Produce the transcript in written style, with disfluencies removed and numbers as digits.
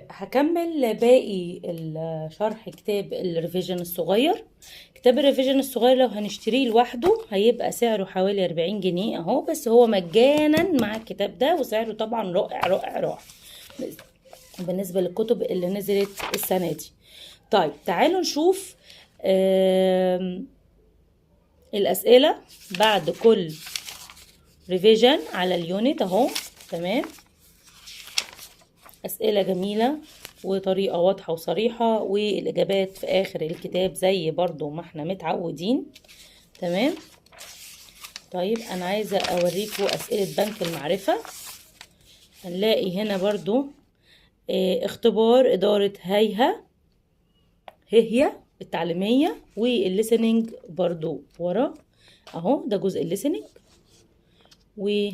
هكمل باقي الشرح كتاب الريفيجن الصغير. كتاب الريفيجن الصغير لو هنشتريه لوحده هيبقى سعره حوالي 40 جنيه اهو، بس هو مجانا مع الكتاب ده، وسعره طبعا رائع رائع رائع بالنسبة للكتب اللي نزلت السنة دي. طيب تعالوا نشوف الأسئلة بعد كل ريفيجن على اليونت اهو. تمام، أسئلة جميلة وطريقة واضحة وصريحة، والإجابات في آخر الكتاب زي برضو ما احنا متعودين. تمام. طيب أنا عايزة أوريكم أسئلة بنك المعرفة. هنلاقي هنا برضو اختبار إدارة هي التعليمية، والليسننج برضو ورا اهو، ده جزء الليسننج والإجابات.